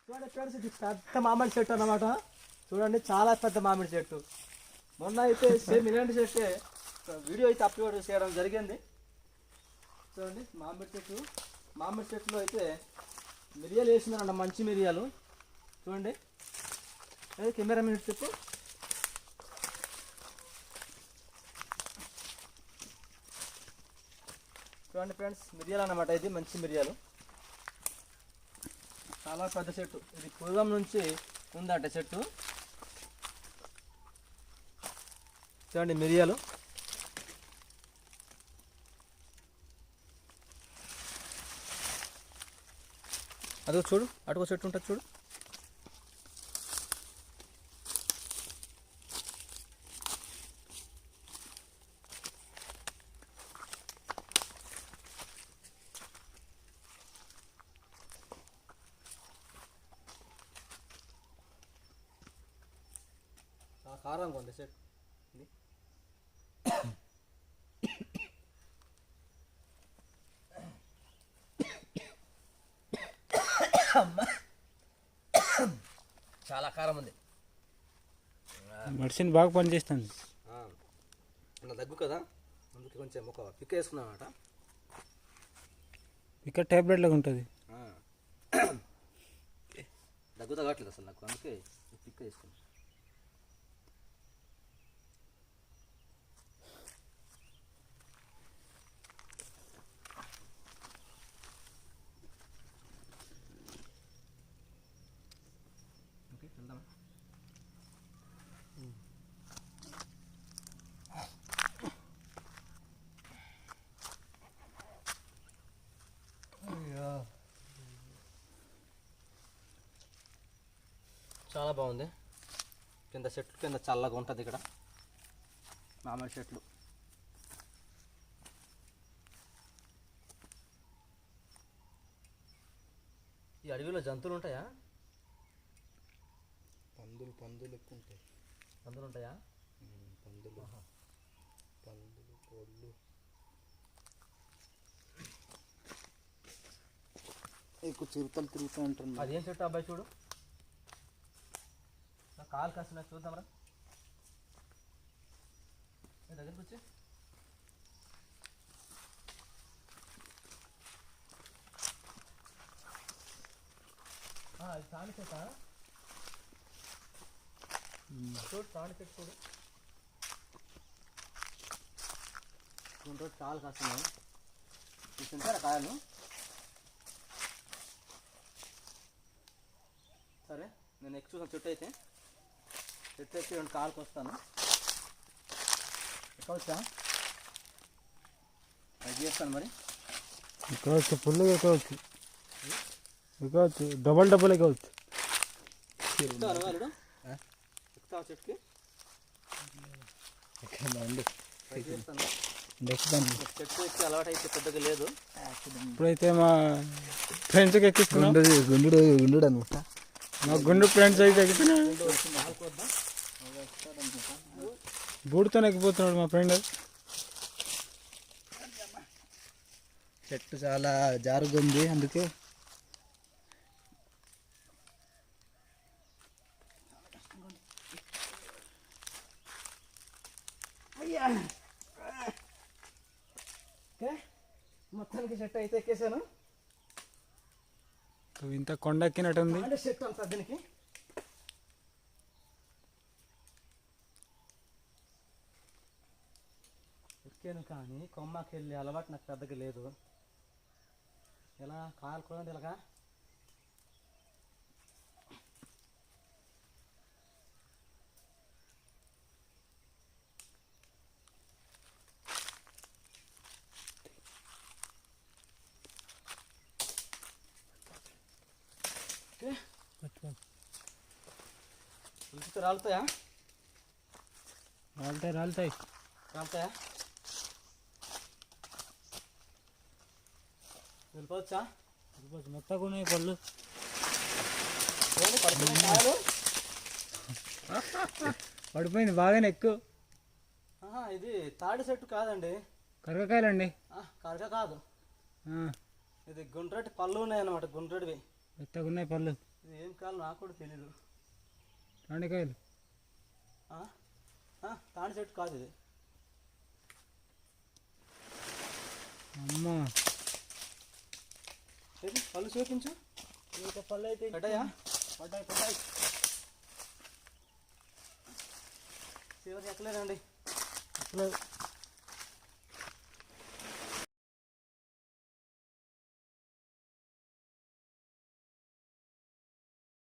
చూడండి ఫ్రెండ్స్, ఇది పెద్ద మామిడి చెట్టు అన్నమాట. చూడండి, చాలా పెద్ద మామిడి చెట్టు. మొన్న అయితే సేమ్ ఇలాంటి చెట్టే వీడియో అయితే అప్లోడ్ చేయడం జరిగింది. చూడండి, మామిడి చెట్టులో అయితే మిరియాలు వేసిందన్న, మంచి మిరియాలు. చూడండి, కెమెరా మినిట్ చెప్పు. చూడండి ఫ్రెండ్స్, మిరియాలు అన్నమాట. ఇది మంచి మిరియాలు, చాలా పెద్ద చెట్టు. ఇది పూర్వం నుంచి ఉందట చెట్టు. చూడండి మిరియాలు. అదో చూడు, అటుకో చెట్టు ఉంటుంది చూడు. కారంగా ఉంది చెట్టు ఇది. చాలా కారం ఉంది. మెడిసిన్ బాగా పనిచేస్తుంది. నా దగ్గు కదా, అందుకే కొంచెం ఒక పిక్ వేసుకున్నాను అన్నమాట. ఇక్కడ టాబ్లెట్ లాగా ఉంటుంది. దగ్గు తగ్గట్లేదు అసలు నాకు, అందుకే పిక్ వేసుకున్నాను. చాలా బాగుంది. కింద చెట్లు కింద చల్లగా ఉంటుంది. ఇక్కడ మామిడి చెట్లు. ఈ అడవిలో జంతువులు ఉంటాయా? పందులు ఎక్కువ ఉంటాయి. పందులు ఉంటాయా? పందులు కోళ్ళు ఎక్కువ చిరుతలు తిరుగుతూ ఉంటారు. అది ఏం చెట్టు అబ్బాయి? చూడు, కాలు కాసిన చూద్దాంరా. దగ్గరికి వచ్చి అది తాడి చెట్ట. చూడు, తాడి చెట్టు చూడు. రెండు రోజు కాలు కాస్తున్నాయి. తింటారా కాయలు? సరే, నేను ఎక్కువ చూసాను చెట్టు ఎత్తి రెండు కాలుకి వస్తాను. ఎక్కవచ్చా? అది చేస్తాను మరి. ఎక్కవచ్చు, ఫుల్గా ఎక్కవచ్చు. డబల్ ఎక్కవచ్చు. ఎక్కుతాను వాళ్ళు. ఎక్కుతావు చెట్టుకి? చేస్తాను. చెట్టు ఎక్కి అలవాటు అయితే పెద్దగా లేదు. ఇప్పుడైతే మా ఫ్రెండ్స్కి ఎక్కిస్తున్నాం. గుండు అనమాట. మా గుండు ఫ్రెండ్స్ అయితే ఎక్కుతున్నాడు. బూడితో ఎక్కిపోతున్నాడు మా ఫ్రెండ్. చెట్టు చాలా జారుగుంది, అందుకే మొత్తానికి చెట్టు అయితే ఎక్కేసాను. ఇంత కొండ ఎక్కినట్టుంది. అంటే చెట్టు అంతా దీనికి. ఎక్కాను కానీ కొమ్మకి వెళ్ళి అలవాటు నాకు పెద్దగా లేదు. ఎలా కాలు కూడా ఇలాగా. రాలుతాయా? రాలుతాయి. వెళ్ళిపోవచ్చా? మొత్తం ఉన్నాయి పళ్ళు. పడిపోయింది బాగానే ఎక్కువ. ఇది తాడి చెట్టు కాదండి, కరగకాయలండి. కరక కాదు, ఇది గుండ్రటి పళ్ళు ఉన్నాయి అన్నమాట. గుండ్రటివి మెత్తగా ఉన్నాయి పళ్ళు. ఇది ఏం కాలం నాకు కూడా తెలీదు. తాండికాయలు. తాడి చెట్టు కాదు ఇది. అమ్మా ఏది పళ్ళు చూపించు. పళ్ళు అయితే పడ్డాయా? పడ్డాయి. చివరికి ఎక్కలేదండి. అసలు